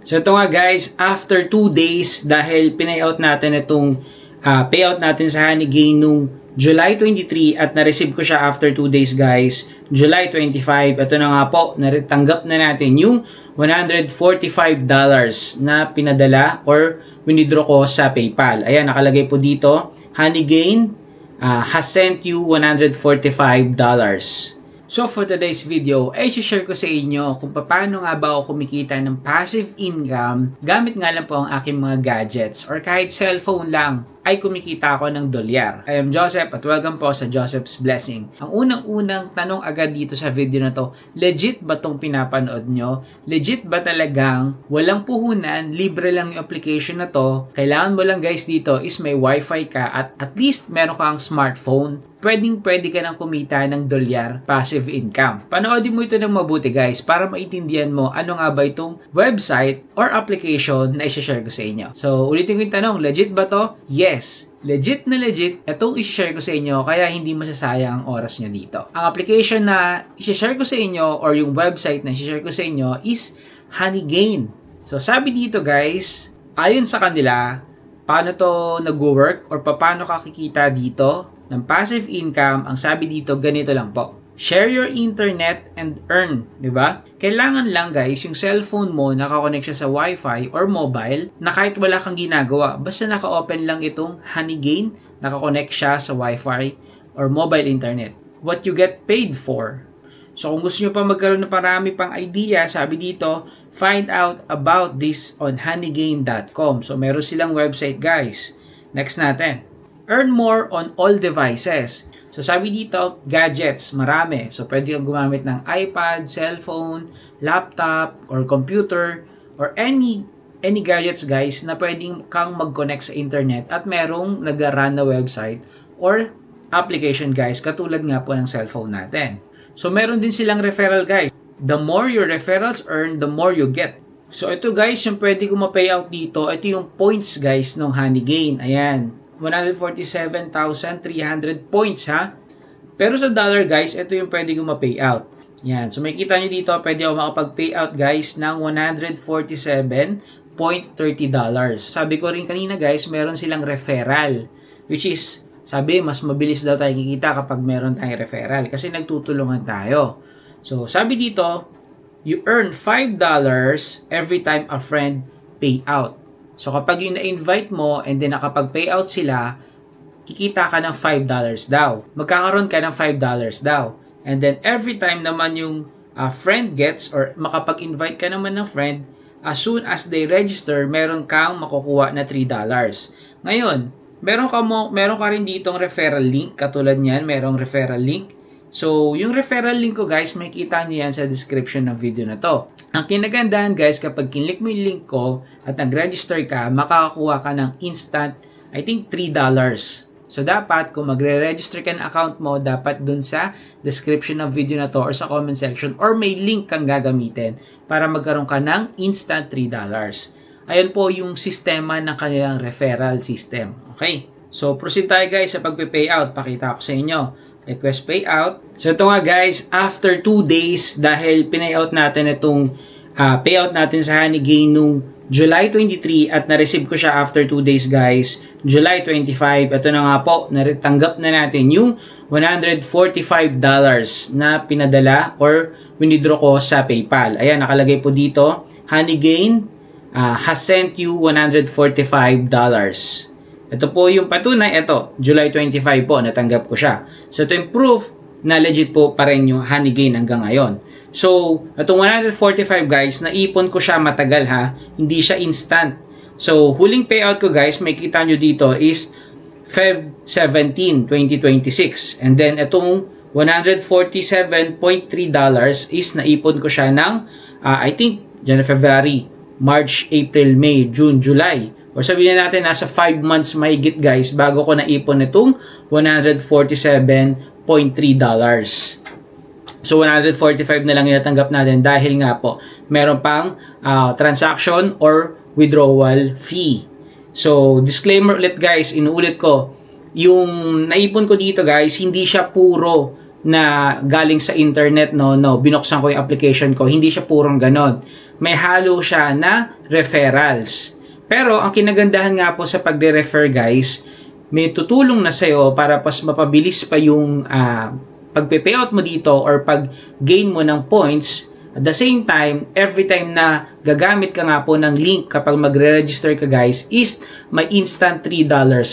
So ito nga guys, after 2 days dahil pinayout natin itong payout natin sa Honeygain nung July 23 at na-receive ko siya after 2 days guys, July 25. Ito na nga po, natanggap na natin yung $145 na pinadala or winidraw ko sa PayPal. Ayan, nakalagay po dito, Honeygain has sent you $145. So for today's video, ay share ko sa inyo kung paano nga ba ako kumikita ng passive income gamit nga lang po ang aking mga gadgets or kahit cellphone lang ay kumikita ako ng dolyar. I am Joseph at welcome po sa Joseph's Blessing. Ang unang-unang tanong agad dito sa video na to, legit ba tong pinapanood nyo? Legit ba talagang walang puhunan, libre lang yung application na to? Kailangan mo lang guys dito is may wifi ka at least meron kang smartphone. Pwede ka nang kumita ng dolyar passive income. Panoodin mo ito ng mabuti guys para maintindihan mo ano nga ba itong website or application na i-share ko sa inyo. So ulitin ko yung tanong, legit ba to? Yes. Legit na legit, itong i-share ko sa inyo kaya hindi masasayang ang oras nyo dito. Ang application na i-share ko sa inyo or yung website na i-share ko sa inyo is Honeygain. So sabi dito guys, ayon sa kanila, paano to nag-work or paano ka kikita dito ng passive income, ang sabi dito, ganito lang po. Share your internet and earn, di ba? Kailangan lang guys, yung cellphone mo nakakonect siya sa wifi or mobile na kahit wala kang ginagawa, basta naka-open lang itong Honeygain, nakakonect siya sa wifi or mobile internet. What you get paid for. So kung gusto nyo pa magkaroon ng parami pang idea, sabi dito, find out about this on honeygain.com. So meron silang website guys. Next natin. Earn more on all devices. So sabi dito, gadgets, marami. So pwede kang gumamit ng iPad, cellphone, laptop, or computer, or any gadgets guys na pwedeng kang mag-connect sa internet at merong nag-run na website or application guys, katulad nga po ng cellphone natin. So meron din silang referral guys. The more your referrals earn, the more you get. So ito guys, yung pwede ko ma-payout dito, ito yung points guys ng Honeygain. Ayan. 147,300 points ha. Pero sa dollar guys, ito yung pwede ko ma-payout. Yan. So makikita nyo dito, pwede ako makapag-payout guys ng $147.30. Sabi ko rin kanina guys, meron silang referral. Which is, sabi, mas mabilis daw tayo kikita kapag meron tayong referral. Kasi nagtutulungan tayo. So sabi dito, you earn $5 every time a friend pay out. So kapag yung na-invite mo and then nakapag-payout sila, kikita ka ng $5 daw. Magkakaroon ka ng $5 daw. And then every time naman yung friend gets or makapag-invite ka naman ng friend, as soon as they register, meron kang makukuha na $3. Ngayon, meron ka rin ditong referral link. Katulad niyan, merong referral link. So, yung referral link ko guys, makikita nyo yan sa description ng video na to. Ang kinagandahan guys, kapag kinlik mo yung link ko at nag-register ka, makakakuha ka ng instant, I think $3. So, dapat kung magre-register ka ng account mo, dapat dun sa description ng video na to or sa comment section or may link kang gagamitin para magkaroon ka ng instant $3. Ayan po yung sistema ng kanilang referral system. Okay? So, proceed tayo guys sa pagpe-payout. Pakita ko sa inyo. Request payout. So ito nga guys, after 2 days dahil pinayout natin itong payout natin sa Honeygain nung July 23 at na-receive ko siya after 2 days guys, July 25. Ito na nga po, natanggap na natin yung $145 na pinadala or winidraw ko sa PayPal. Ayan, nakalagay po dito, Honeygain has sent you $145. Ito po yung patunay, ito, July 25 po, natanggap ko siya. So, ito yung proof na legit po pa rin yung Honeygain hanggang ngayon. So, itong 145 guys, naipon ko siya matagal ha, hindi siya instant. So, huling payout ko guys, may kita nyo dito is Feb 17, 2026. And then, itong $147.3 is naipon ko siya ng, I think, January, February, March, April, May, June, July. O sabihin natin, nasa 5 months mahigit guys bago ko naipon itong $147.3. So, 145 na lang inatanggap natin dahil nga po, meron pang transaction or withdrawal fee. So, disclaimer ulit guys, inuulit ko, yung naipon ko dito guys, hindi siya puro na galing sa internet, no, binuksan ko yung application ko. Hindi siya purong ganon. May halo siya na referrals. Pero ang kinagandahan nga po sa pagre-refer guys, may tutulong na sa'yo para mas mapabilis pa yung pagpe-payout mo dito or pag-gain mo ng points. At the same time, every time na gagamit ka nga po ng link kapag magre-register ka guys, is may instant $3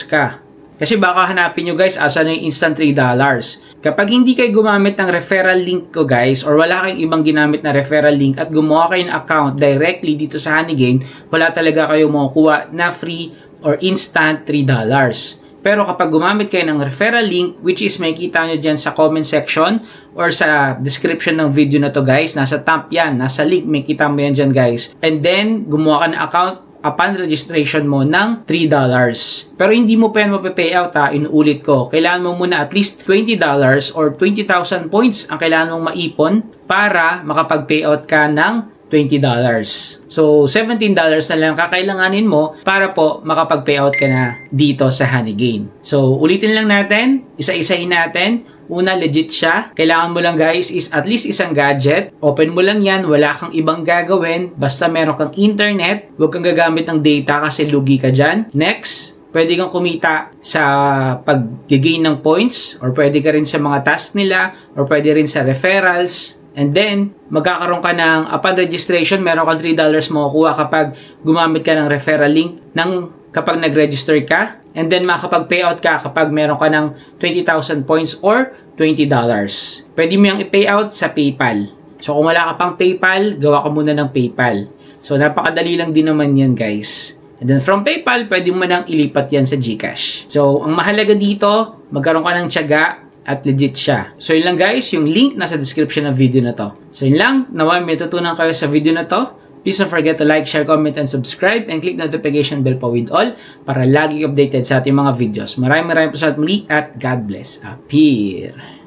ka. Kasi baka hanapin nyo guys, asan yung instant $3? Kapag hindi kayo gumamit ng referral link ko guys, or wala kayong ibang ginamit na referral link at gumawa kayo ng account directly dito sa Honeygain, wala talaga kayo makukuha na free or instant $3. Pero kapag gumamit kayo ng referral link, which is makikita nyo dyan sa comment section or sa description ng video na to guys, nasa top yan, nasa link, makikita mo yan dyan guys. And then, gumawa ka ng account upon registration mo ng $3. Pero hindi mo pa yan mapapayout ha, inuulit ko. Kailangan mo muna at least $20 or 20,000 points ang kailangan mong maipon para makapag-payout ka ng $20. So, $17 na lang kakailanganin mo para po makapag-payout ka na dito sa Honeygain. So, ulitin lang natin, isa-isahin natin. Una, legit siya. Kailangan mo lang guys is at least isang gadget. Open mo lang yan, wala kang ibang gagawin. Basta meron kang internet, huwag kang gagamit ng data kasi lugi ka dyan. Next, pwede kang kumita sa pag-gain ng points or pwede ka rin sa mga tasks nila or pwede rin sa referrals. And then, magkakaroon ka ng, upon registration, meron kang $3 makukuha kapag gumamit ka ng referral link kapag nag-register ka. And then, makakapag-payout ka kapag meron ka ng 20,000 points or $20. Pwede mo yung i-payout sa PayPal. So, kung wala ka pang PayPal, gawa ka muna ng PayPal. So, napakadali lang din naman yan, guys. And then, from PayPal, pwede mo nang ilipat yan sa GCash. So, ang mahalaga dito, magkaroon ka ng tiyaga at legit siya. So, yun lang guys, yung link nasa description ng video na to. So, yun lang. Naway may tutunan kayo sa video na to. Please don't forget to like, share, comment, and subscribe, and click notification bell pa with all para lagi updated sa ating mga videos. Maraming po sa muli at God bless. Appear!